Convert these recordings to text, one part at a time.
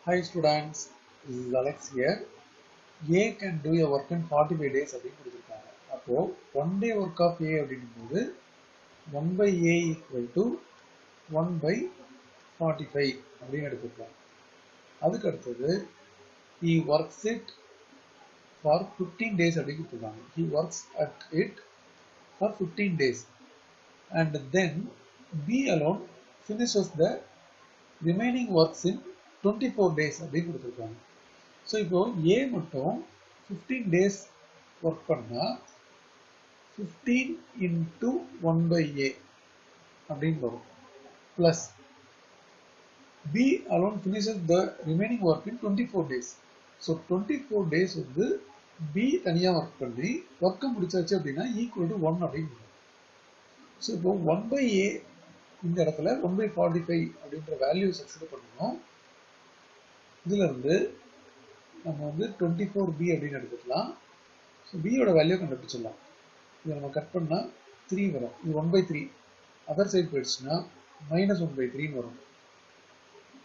Hi students, this is Alex here. A can do a work in 45 days அப்படின்னு கொடுத்துருக்காங்க. அப்போ 1 day work of A அப்படிங்கும்போது 1 by A equal to 1 by 45 அப்படின்னு எடுத்துக்கலாம். அதுக்கு அடுத்தது he works it for 15 days அப்படின்னு கொடுத்துருக்காங்க. He works at it for 15 days and then B alone finishes the remaining works in 24 days அப்படின்னு கொடுத்துருக்காங்க. ஸோ இப்போ A மட்டும் 15 days ஒர்க் பண்ணால் 15 into 1 by A அப்படின்னு வரும். Plus B alone finishes the remaining work in 24 days. So 24 days வந்து B தனியாக work பண்ணி ஒர்க்கை முடிச்சாச்சு அப்படின்னா ஈக்குவல் டு 1 அப்படின்னு வரும். ஸோ இப்போ 1 by A இந்த இடத்துல 1 by 45 அப்படின்ற வேல்யூ சப்ஸ்டிட்யூட் பண்ணணும். இதுல இருந்து நம்ம வந்து 24B அப்படின்னு எடுத்துக்கலாம். ஸோ பியோட வேல்யூ கண்டுபிடிச்சிடலாம். இதை நம்ம கட் பண்ணால் 3 வரும். இது 1 by 3 அதர் சைட் போயிடுச்சுன்னா -1 by 3 வரும்.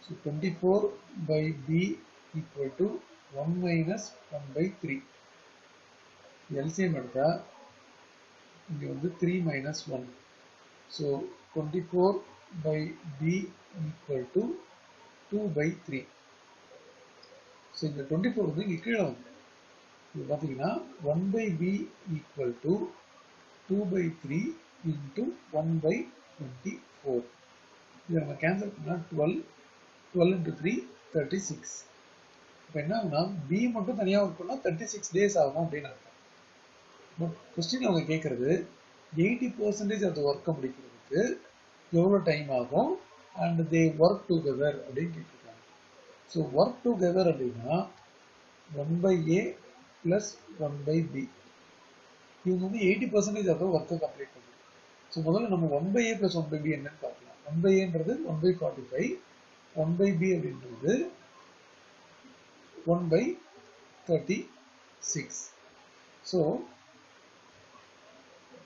So 24 by B equal to 1 minus 1 by 3. LCM எடுத்தால் இங்கே வந்து 3 minus 1. So 24 by B equal to 2 by 3. So இந்த 24 வந்து இங்கே கீழே வந்து இது பார்த்தீங்கன்னா 1 by B equal to 2 by 3 into 1 by 24. இதை நம்ம கேன்சல் பண்ணால் 12 into 3 36. இப்போ என்ன ஆகுனா B மட்டும் தனியாக ஒர்க் பண்ணால் 36 days ஆகும் அப்படின்னு அர்த்தம். பட் கொஸ்டின் அவங்க கேட்குறது 80% ஆஃப் த ஒர்க்கை முடிக்கிறதுக்கு எவ்வளோ டைம் ஆகும் அண்ட் தே ஒர்க் டுகெதர் அப்படின்னு கேட்டிருக்காங்க. ஸோ ஒர்க் டுகெதர் அப்படின்னா 1 by A plus 1 by B. இவங்க வந்து 80% ஆஃப் ஒர்க்கை கம்ப்ளீட் பண்ணுது. ஸோ முதல்ல நம்ம 1 by A plus 1 by B என்னன்னு பார்க்கலாம். 1 by Aன்றது 1 by 45, 1 by B அப்படின்றது 1 by 36. ஸோ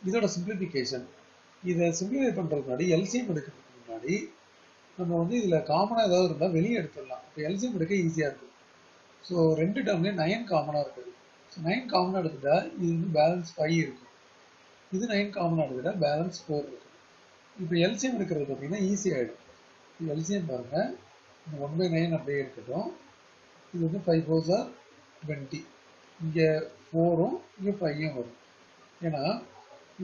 இதோட சிம்பிளிஃபிகேஷன், இதை சிம்பிளிஃபை பண்ணுறதுக்கு முன்னாடி எல்சிஎம் எடுக்கிறதுக்கு முன்னாடி நம்ம வந்து இதில் காமனாக ஏதாவது இருந்தால் வெளியே எடுத்துடலாம். இப்போ எல்சிஎம் எடுக்க ஈஸியாக இருக்கும். ஸோ ரெண்டு டேர்ம்லேயும் 9 காமனாக இருக்குது. ஸோ 9 காமனாக எடுத்துட்டா இது வந்து பேலன்ஸ் 5 இருக்கும். இது 9 காமனாக எடுத்துட்டா பேலன்ஸ் 4 இருக்கும். இப்போ எல்சிஎம் எடுக்கிறது பார்த்தீங்கன்னா ஈஸி ஆகிடும். எல்சிஎம் பாருங்கள், 1 by 9 அப்படியே இருக்கட்டும். இது வந்து 5 4s are 20. இங்கே 4ம் இங்கே 5ம் வரும். ஏன்னா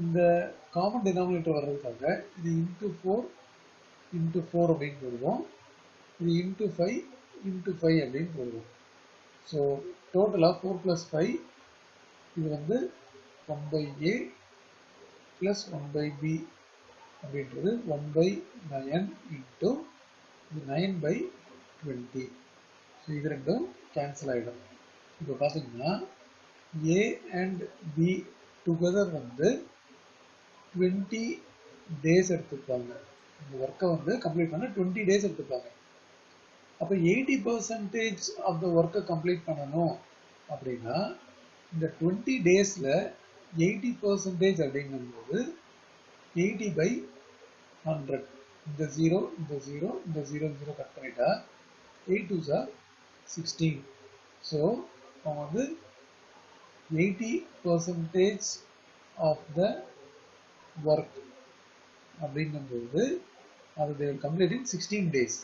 இந்த காமன் டினாமினேட்டர் வர்றதுக்காக இது இன்ட்டு 4 இன்ட்டு 4 அப்படின்னு போடுவோம். இது இன்ட்டு 5 இன்ட்டு 5 அப்படின்னு போடுவோம். ஸோ டோட்டலாக 4 + 5 இது வந்து 1 by A plus 1 by B அப்படின்றது 1 by 9 இன்ட்டு இது 9 by 20. ஸோ இது ரெண்டும் கேன்சல் ஆகிடும். இப்போ பார்த்தீங்கன்னா A and B டுகெதர் வந்து 20 days எடுத்துப்பாங்க. இந்த ஒர்க்கை வந்து கம்ப்ளீட் பண்ண 20 days எடுத்துப்பாங்க. அப்போ 80% ஆஃப் த ஒர்க்கை கம்ப்ளீட் பண்ணணும் அப்படின்னா இந்த 20 daysல 80% அப்படிங்கும்போது 80 by 100. இந்த 0 இந்த 0 இந்த 0 0 கட் பண்ணிட்டா 8 2s are 16. ஸோ அவங்க வந்து 80% ஆஃப் த ஒர்க் அப்படிங்கும்போது அது they will complete in 16 days.